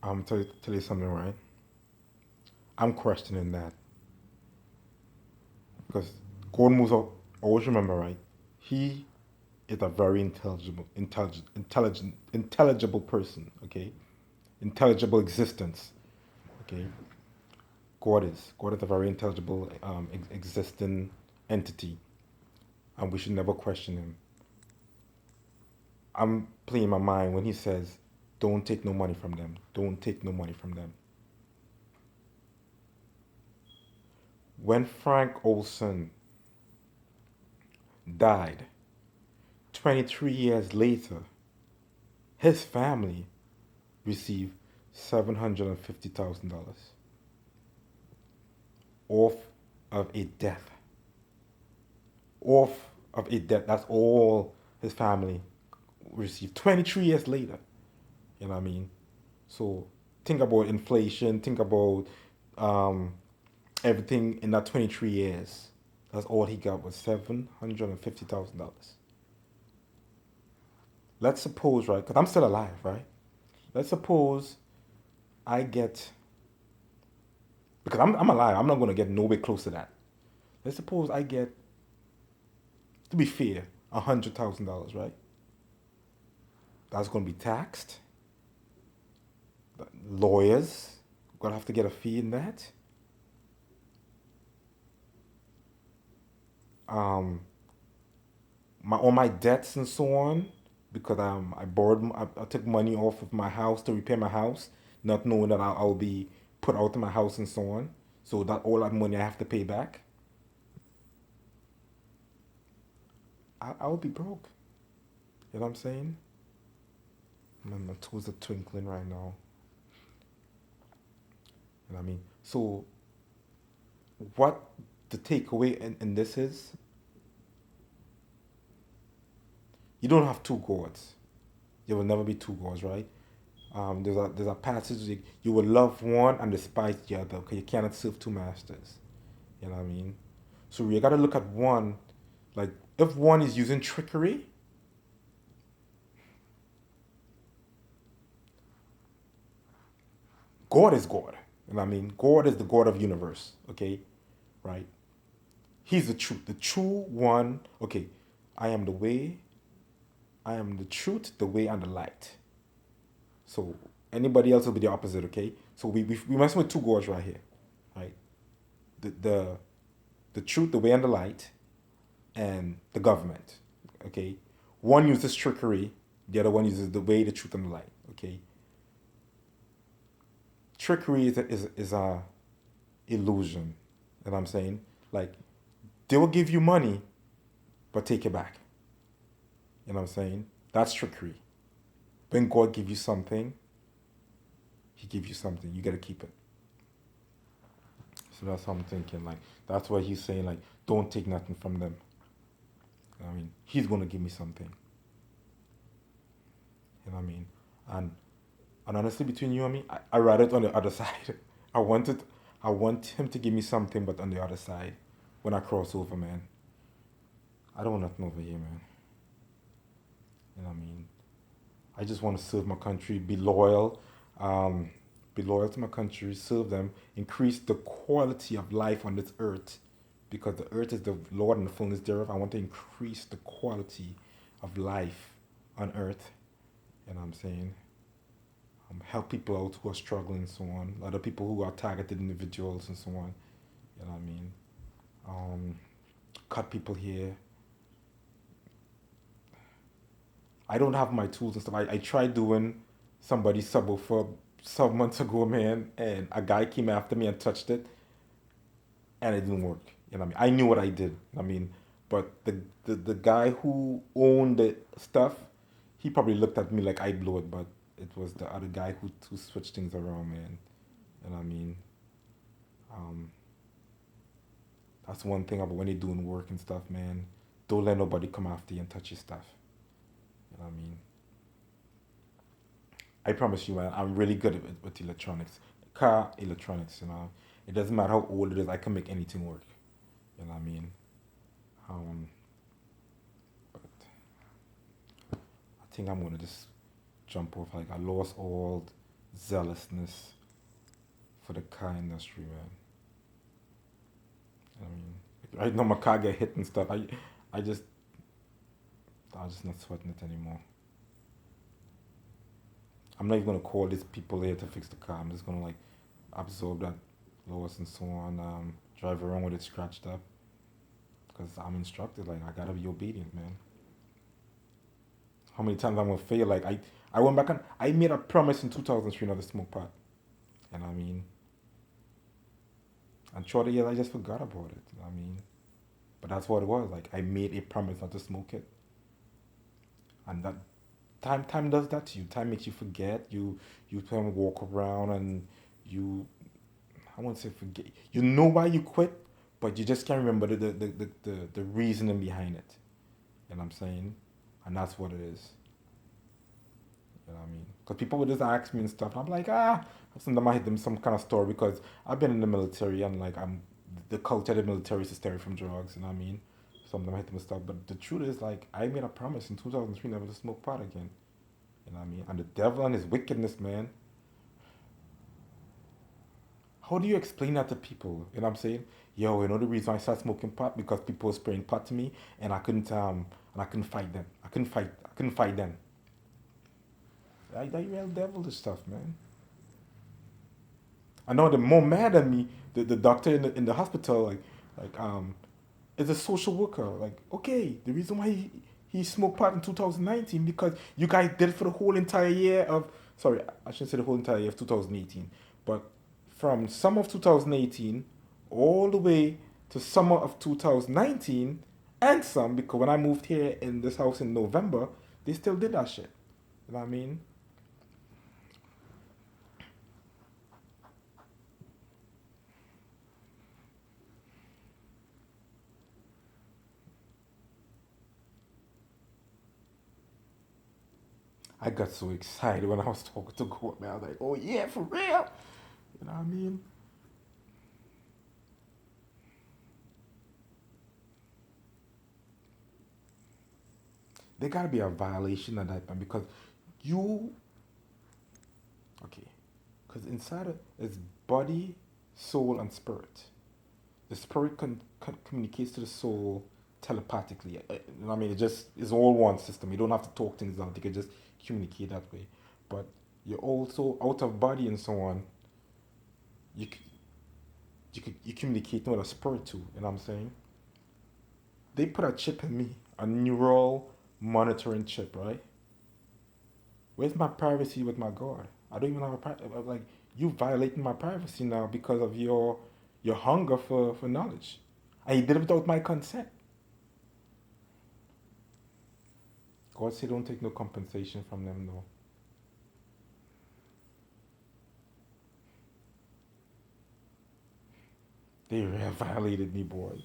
Tell you something, right? I'm questioning that because Gordon Musa, always remember, right? He is a very intelligible person. Okay, intelligible existence. Okay, God is a very intelligible, existing entity, and we should never question him. I'm playing my mind when he says, "Don't take no money from them. Don't take no money from them." When Frank Olson died, 23 years later, his family received $750,000 off of a death. Off of a death. That's all his family received 23 years later. You know what I mean? So think about inflation, think about um, everything in that 23 years. That's all he got was $750,000. Let's suppose, right? Because I'm still alive, right? Let's suppose I get, because I'm alive, I'm not going to get nowhere close to that. Let's suppose I get, to be fair, $100,000, right? That's going to be taxed. Lawyers going to have to get a fee in that. Um, all my debts and so on, because I borrowed, I took money off of my house to repair my house, not knowing that I'll be put out of my house and so on. So that all that money I have to pay back, I would be broke. You know what I'm saying? My toes are twinkling right now. You know what I mean? So what the takeaway in this is, you don't have two gods. There will never be two gods, right? There's a passage like, you will love one and despise the other because you cannot serve two masters. You know what I mean? So you got to look at one, like if one is using trickery, God is God. You know what I mean? God is the God of universe. Okay, right? He's the truth, the true one. Okay, I am the way, I am the truth, the way, and the light. So anybody else will be the opposite. Okay, so we messing with two gods right here, right? The the the truth, the way, and the light, and the government. Okay, one uses trickery, the other one uses the way, the truth, and the light. Okay, trickery is a illusion. You know what I'm saying? Like they will give you money, but take it back. You know what I'm saying? That's trickery. When God gives you something, He gives you something. You gotta keep it. So that's how I'm thinking. Like that's why He's saying like, don't take nothing from them. I mean, He's gonna give me something. You know what I mean? And and honestly, between you and me, I rather it on the other side. I want it. I want Him to give me something, but on the other side, when I cross over, man, I don't want nothing over here, man. You know what I mean? I just want to serve my country, um, be loyal to my country, serve them, increase the quality of life on this earth, because the earth is the Lord and the fullness thereof. I want to increase the quality of life on earth. You know what I'm saying? Help people out who are struggling and so on. Other people who are targeted individuals and so on. You know what I mean? Um, cut people here. I don't have my tools and stuff. I tried doing somebody's subwoofer some months ago, man, and a guy came after me and touched it, and it didn't work. You know what I mean? I knew what I did. I mean, but the guy who owned the stuff, he probably looked at me like I blew it, but it was the other guy who switched things around, man. You know what I mean? Um, that's one thing about when you're doing work and stuff, man. Don't let nobody come after you and touch your stuff. You know what I mean? I promise you, man, I'm really good with electronics. Car electronics, you know. It doesn't matter how old it is, I can make anything work. You know what I mean? Um, but I think I'm gonna just jump off. Like I lost all zealousness for the car industry, man. I mean, right now my car get hit and stuff. I just, I'm just not sweating it anymore. I'm not even gonna call these people here to fix the car. I'm just gonna like absorb that loss and so on. Drive around with it scratched up because I'm instructed. Like I gotta be obedient, man. How many times I'm gonna fail? Like I went back and I made a promise in 2003 not to smoke pot, and I mean, and throughout the years I just forgot about it. I mean, but that's what it was. Like I made a promise not to smoke it, and that time does that to you. Time makes you forget. You kind of walk around and you, I won't say forget. You know why you quit, but you just can't remember the reasoning behind it. You know what I'm saying? And that's what it is. You know what I mean? Because people would just ask me and stuff, and I'm like, sometimes I hit them some kind of story because I've been in the military and like I'm the culture of the military is to stay away from drugs. You know what I mean? Sometimes I hit them and stuff, but the truth is like I made a promise in 2003 never to smoke pot again. You know what I mean? And the devil and his wickedness, man. How do you explain that to people? You know what I'm saying? Yo, you know the reason I started smoking pot because people were spraying pot to me and I couldn't fight them. I couldn't fight them. That real devilish stuff, man. I know the more mad at me, the doctor in the hospital, like is a social worker. Like, okay, the reason why he smoked pot in 2019 because you guys did it for the whole entire year of, sorry, I shouldn't say the whole entire year of 2018, but from summer of 2018 all the way to summer of 2019 and some because when I moved here in this house in November, they still did that shit. You know what I mean? I got so excited when I was talking to God, man. I was like, oh yeah, for real. You know what I mean? There gotta be a violation of that, man, because you, okay, because inside of it's body, soul, and spirit. The spirit communicates to the soul telepathically. You know what I mean? It just is all one system. You don't have to talk things out. You can just communicate that way. But you're also out of body and so on. You you communicate with a spirit too. You know what I'm saying? They put a chip in me, a neural monitoring chip, right? Where's my privacy with my God? I don't even have a privacy. Like you violating my privacy now because of your hunger for knowledge, and you did it without my consent. God said, don't take no compensation from them, no. They violated me, boy.